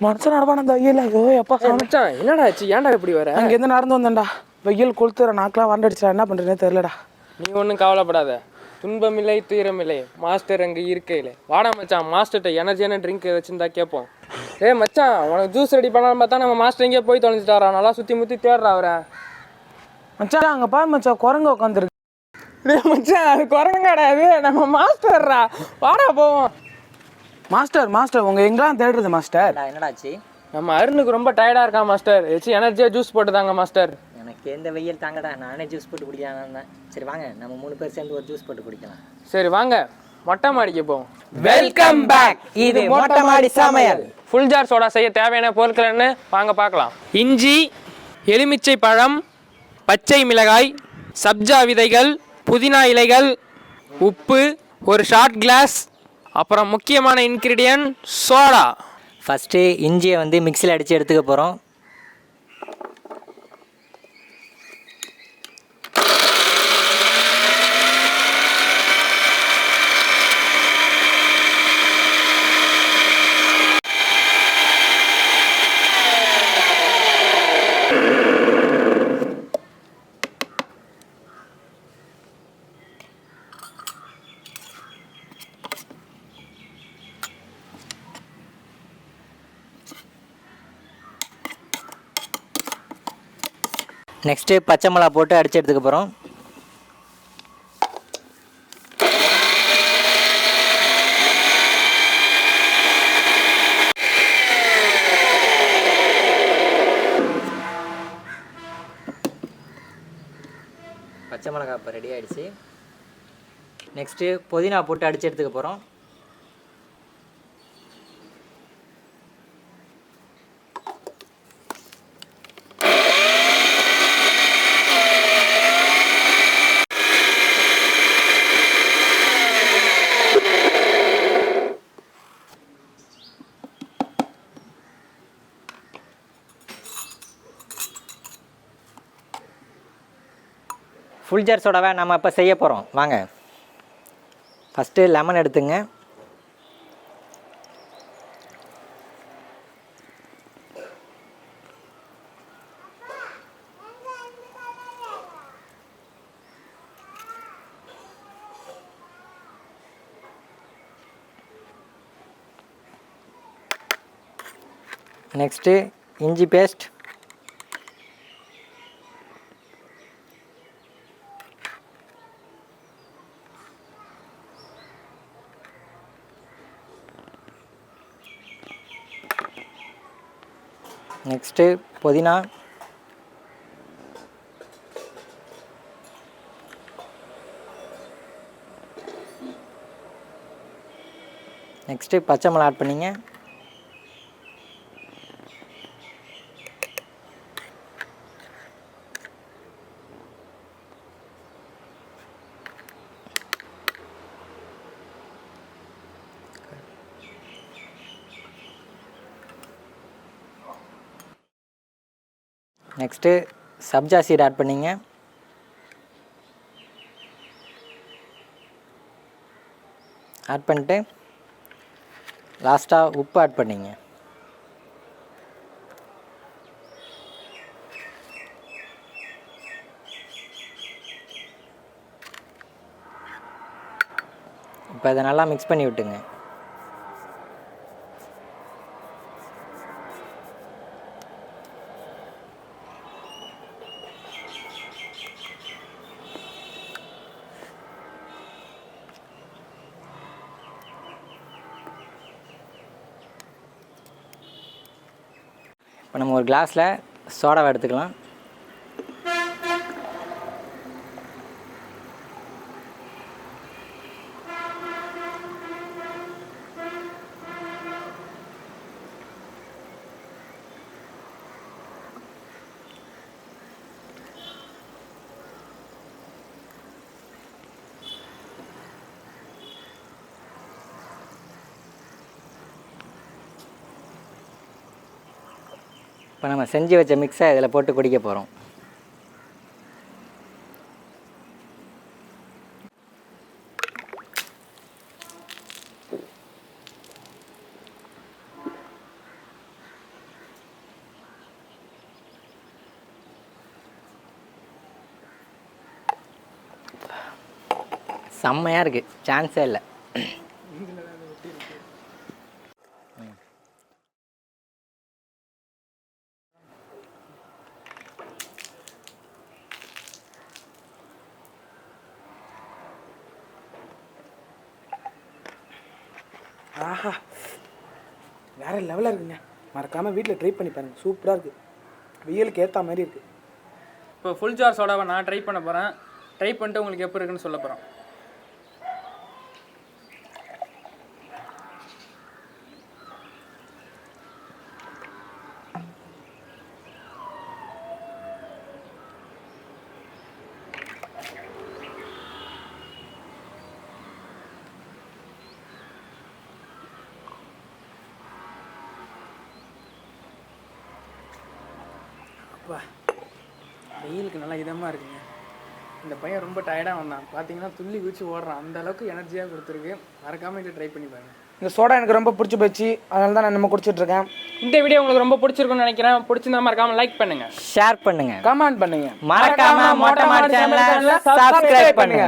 மனுஷன் நடப்பான அந்த வெயில் ஐயோ எப்பா மச்சான் என்னடா ஆச்சு ஏன்டா இப்படி வர? அங்கேருந்து நடந்து வந்தேன்டா. வெயில் கொளுத்துற நாக்கெலாம் வறண்டடிச்சா என்ன பண்ணுறேனே தெரிலடா. நீ ஒன்றும் கவலைப்படாத, துன்பமில்லை துயரமில்லை மாஸ்டர் அங்கே இருக்கையில். வாடா மச்சான், மாஸ்டர்கிட்ட எனர்ஜியான ட்ரிங்க் வச்சுருந்தா கேட்போம். மச்சான் உனக்கு ஜூஸ் ரெடி பண்ணலான்னு பார்த்தா நம்ம மாஸ்டர் எங்கேயோ போய் தொலைஞ்சிட்டாரா. நல்லா சுற்றி முற்றி தேடுறா அவரை. மச்சான் அங்கே பாரு மச்சான், குரங்கு உட்காந்துருக்கு. மச்சான் அது குரங்கு கிடையாது, நம்ம மாஸ்டர்ரா. வாடா போவோம். மாஸ்டர் மாஸ்டர் உங்கள் எங்கெல்லாம் தேடுறது மாஸ்டர்? என்னடாச்சு? நம்ம அருணுக்கு ரொம்ப டயர்டாக இருக்கா மாஸ்டர். ஏச்சு எனர்ஜியாக ஜூஸ் போட்டு தாங்க மாஸ்டர். எனக்கு எந்த வெயில் தாங்கடா, நானே ஜூஸ் போட்டு குடிக்கலாம் தான். சரி வாங்க நம்ம 3 பேர் சேர்ந்து ஒரு ஜூஸ் போட்டு குடிக்கலாம். சரி வாங்க மொட்டை மாடிக்கு போவோம். வெல்கம் பேக், இது மொட்டமாடி சமையல். ஃபுல்ஜார் சோடா செய்ய தேவையான பொருட்கள் என்ன வாங்க பார்க்கலாம். இஞ்சி, எலுமிச்சை பழம், பச்சை மிளகாய், சப்ஜா விதைகள், புதினா இலைகள், உப்பு, ஒரு ஷார்ட் கிளாஸ், அப்புறம் முக்கியமான இன்க்ரீடியன்ட் சோடா. ஃபஸ்ட்டு இஞ்சியை வந்து மிக்சியில் அடித்து எடுத்துக்க போகிறோம். நெக்ஸ்ட்டு பச்சை மிளகா போட்டு அடித்து எடுத்துக்க போகிறோம். பச்சை மிளகா இப்போ ரெடி ஆகிடுச்சு. நெக்ஸ்ட்டு புதினா போட்டு அடித்து எடுத்துக்க போகிறோம். ஃபுல்ஜார் சோடாவை நம்ம இப்போ செய்ய போகிறோம். வாங்க ஃபஸ்ட்டு லெமன் எடுத்துங்க. நெக்ஸ்ட்டு இஞ்சி பேஸ்ட், நெக்ஸ்ட்டு புதினா, நெக்ஸ்ட்டு பச்சை மிளகா ஆட் பண்ணிங்க. நெக்ஸ்ட்டு சப்ஜா சீட் ஆட் பண்ணிங்க. ஆட் பண்ணிட்டு லாஸ்ட்டாக உப்பு ஆட் பண்ணிங்க. இப்போ இதை நல்லா மிக்ஸ் பண்ணி விட்டுங்க. இப்போ நம்ம ஒரு கிளாஸில் சோடாவை எடுத்துக்கலாம். இப்போ நம்ம செஞ்சு வச்ச மிக்ஸை இதில் போட்டு குடிக்க போகிறோம். செம்மையாக இருக்குது, சான்ஸே இல்லை. ஆஹா, வேற லெவலாக இருக்குங்க. மறக்காமல் வீட்டில் ட்ரை பண்ணி பாருங்கள், சூப்பராக இருக்குது. வெயிலுக்கு ஏற்ற மாதிரி இருக்குது. இப்போ ஃபுல் ஜார் சோடாவை நான் ட்ரை பண்ண போகிறேன். ட்ரை பண்ணிட்டு உங்களுக்கு எப்படி இருக்குன்னு சொல்ல போகிறோம். வெயிலுக்கு நல்லா இதமாக இருக்குங்க. இந்த பையன் ரொம்ப டயர்டாக வந்தான், பார்த்தீங்கன்னா துள்ளி குச்சி ஓடுறான். அந்த அளவுக்கு எனர்ஜியாக கொடுத்துருக்கு. மறக்காமல் இதை ட்ரை பண்ணி பாருங்க. இந்த சோடா எனக்கு ரொம்ப பிடிச்சி போச்சு, அதனால தான் நான் நம்ம குடிச்சிட்டு இருக்கேன். இந்த வீடியோ உங்களுக்கு ரொம்ப பிடிச்சிருக்குன்னு நினைக்கிறேன். பிடிச்சிருந்தா மறக்காம லைக் பண்ணுங்க, ஷேர் பண்ணுங்க, கமெண்ட் பண்ணுங்க, மறக்காம மொட்டமாடி சேனலை சப்ஸ்கிரைப் பண்ணுங்க.